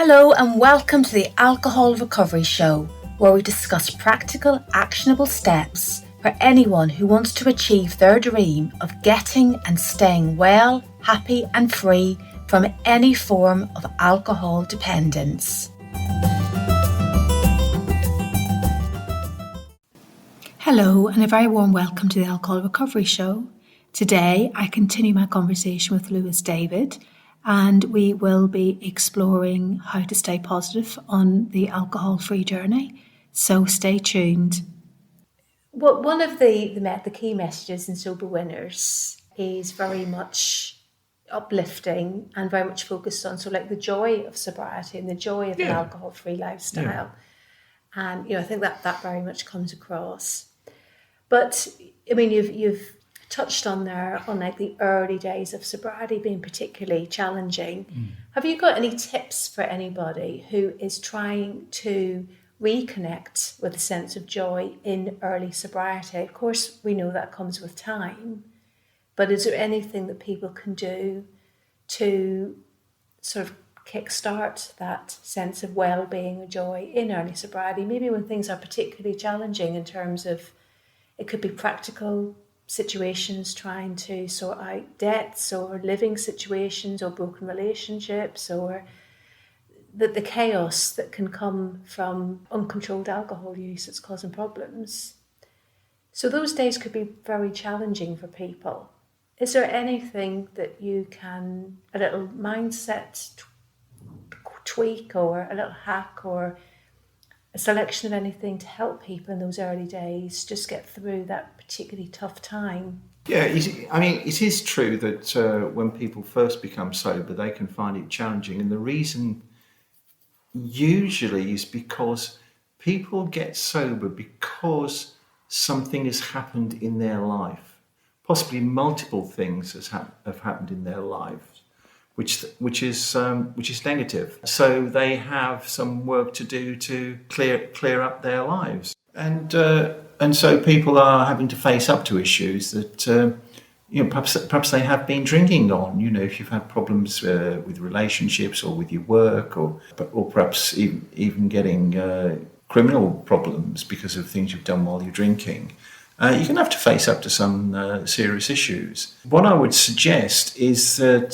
Hello and welcome to the Alcohol Recovery Show, where we discuss practical, actionable steps for anyone who wants to achieve their dream of getting and staying well, happy and free from any form of alcohol dependence. Hello and a very warm welcome to the Alcohol Recovery Show. Today I continue my conversation with Lewis David, and we will be exploring how to stay positive on the alcohol-free journey. So stay tuned. Well, one of the key messages in Sober Winners is very much uplifting and very much focused on the joy of sobriety and the joy of an alcohol-free lifestyle. Yeah. And I think that very much comes across. But I mean, you've touched on there on the early days of sobriety being particularly challenging. Have you got any tips for anybody who is trying to reconnect with a sense of joy in early sobriety? Of course, we know that comes with time, but is there anything that people can do to sort of kickstart that sense of well-being or joy in early sobriety, maybe when things are particularly challenging in terms of, it could be practical situations, trying to sort out debts or living situations or broken relationships, or the chaos that can come from uncontrolled alcohol use that's causing problems. So those days could be very challenging for people. Is there anything that you can, a little mindset tweak or a little hack or a selection of anything to help people in those early days just get through that particularly tough time? Yeah, I mean, it is true that when people first become sober, they can find it challenging. And the reason usually is because people get sober because something has happened in their life. Possibly multiple things have happened in their life, which is negative. So they have some work to do to clear up their lives, and so people are having to face up to issues that perhaps they have been drinking on. If you've had problems with relationships or with your work, or perhaps even getting criminal problems because of things you've done while you're drinking. You're going to have to face up to some serious issues. What I would suggest is that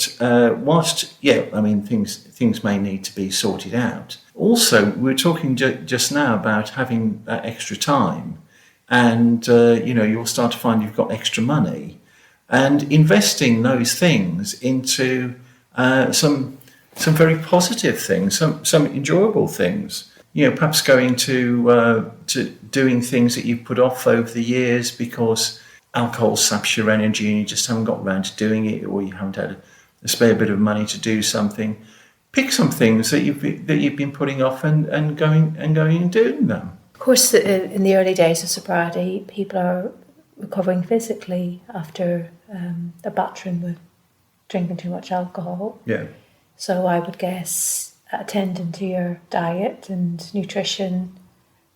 things may need to be sorted out. Also, we were talking just now about having that extra time, and you'll start to find you've got extra money, and investing those things into some very positive things, some enjoyable things. Perhaps going to doing things that you've put off over the years because alcohol saps your energy and you just haven't got around to doing it, or you haven't had a spare bit of money to do something. Pick some things that you've been putting off and going and doing them. Of course, in the early days of sobriety, people are recovering physically after a battering with drinking too much alcohol. Yeah. So I would guess attending to your diet and nutrition.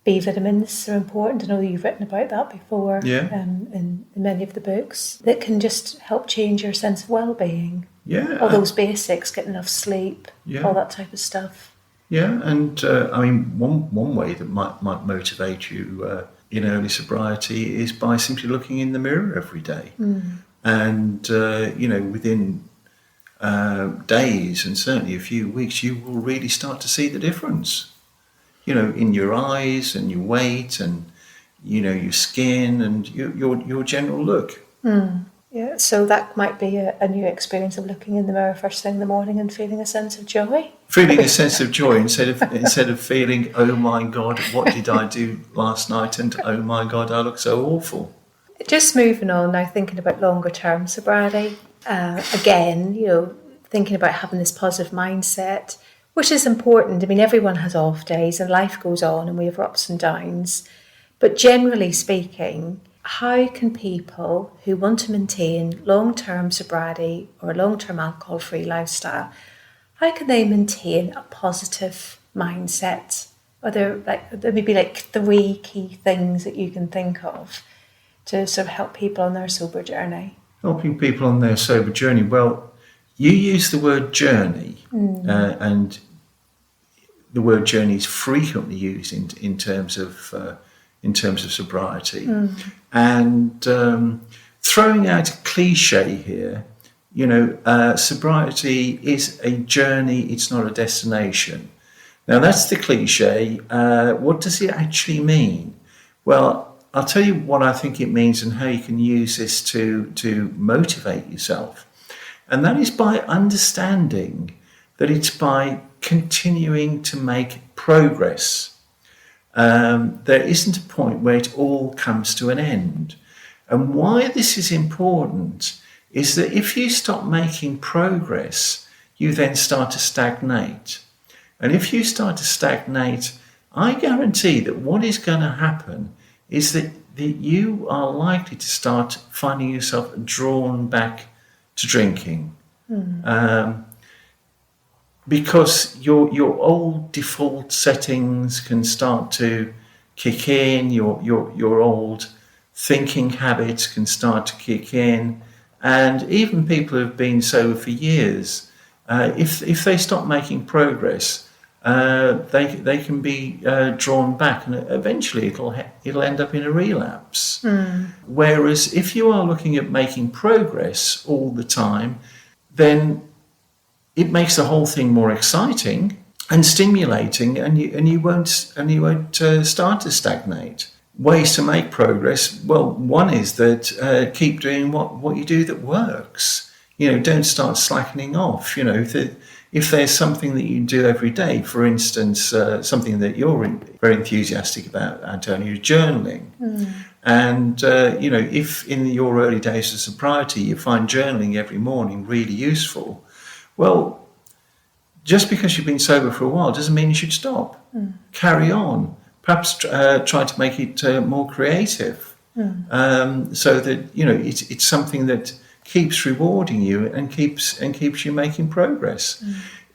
B vitamins are important. I know you've written about that before. In many of the books that can just help change your sense of well-being. Yeah. All those basics, getting enough sleep, all that type of stuff. Yeah, and one way that might motivate you in early sobriety is by simply looking in the mirror every day. And within days and certainly a few weeks, you will really start to see the difference. In your eyes and your weight and your skin and your general look. Yeah, so that might be a new experience of looking in the mirror first thing in the morning and feeling a sense of joy. Feeling a sense of joy instead of feeling, oh my God, what did I do last night? And oh my God, I look so awful. Just moving on now, thinking about longer term sobriety. Again, thinking about having this positive mindset, which is important. I mean, everyone has off days and life goes on and we have ups and downs. But generally speaking, how can people who want to maintain long-term sobriety or a long-term alcohol-free lifestyle, how can they maintain a positive mindset? Are there maybe 3 key things that you can think of to sort of help people on their sober journey? Helping people on their sober journey. Well, you use the word journey, and the word journey is frequently used in terms of sobriety, and throwing out a cliche here. Sobriety is a journey; it's not a destination. Now that's the cliche. What does it actually mean? Well, I'll tell you what I think it means and how you can use this to motivate yourself. And that is by understanding that it's by continuing to make progress. There isn't a point where it all comes to an end. And why this is important is that if you stop making progress, you then start to stagnate. And if you start to stagnate, I guarantee that what is going to happen is that you are likely to start finding yourself drawn back to drinking. Because your old default settings can start to kick in, your old thinking habits can start to kick in, and even people who have been sober for years, if they stop making progress, they can be drawn back, and eventually it'll end up in a relapse. Whereas if you are looking at making progress all the time, then it makes the whole thing more exciting and stimulating, and you won't start to stagnate. Ways to make progress. Well, one is that keep doing what you do that works. Don't start slackening off. If there's something that you do every day, for instance, something that you're very enthusiastic about, Antonio, journaling. And, if in your early days of sobriety you find journaling every morning really useful, well, just because you've been sober for a while doesn't mean you should stop. Carry on. Perhaps try to make it more creative, so that it's something that keeps rewarding you and keeps you making progress.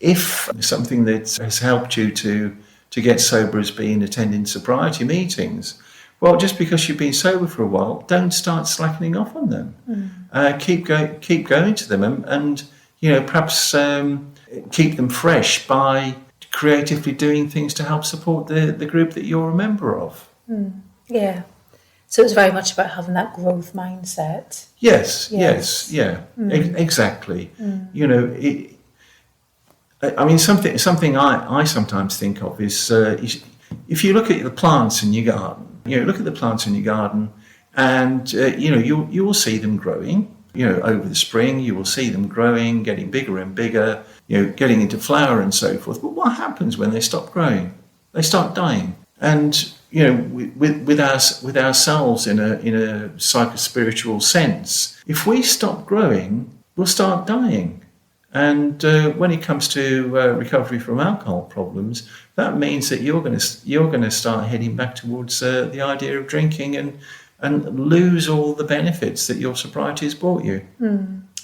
If something that has helped you to get sober has been attending sobriety meetings, well, just because you've been sober for a while, don't start slackening off on them. Keep going to them, and perhaps keep them fresh by creatively doing things to help support the group that you're a member of. Yeah. So it's very much about having that growth mindset. Yes, yeah, exactly. Something I sometimes think of is if you look at the plants in your garden, and you will see them growing. Over the spring, you will see them growing, getting bigger and bigger, getting into flower and so forth. But what happens when they stop growing? They start dying. And with ourselves in a psycho-spiritual sense, if we stop growing, we'll start dying. And when it comes to recovery from alcohol problems, that means that you're going to start heading back towards the idea of drinking and lose all the benefits that your sobriety has brought you.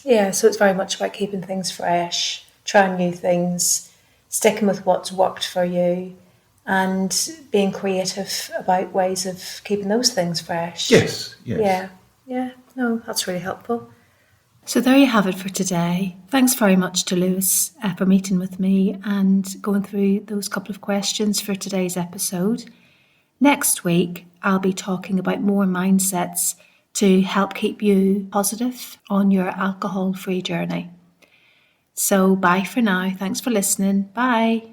Yeah, so it's very much about keeping things fresh, trying new things, sticking with what's worked for you, and being creative about ways of keeping those things fresh. Yes. Yeah. No, that's really helpful. So there you have it for today. Thanks very much to Lewis for meeting with me and going through those couple of questions for today's episode. Next week, I'll be talking about more mindsets to help keep you positive on your alcohol-free journey. So bye for now. Thanks for listening. Bye.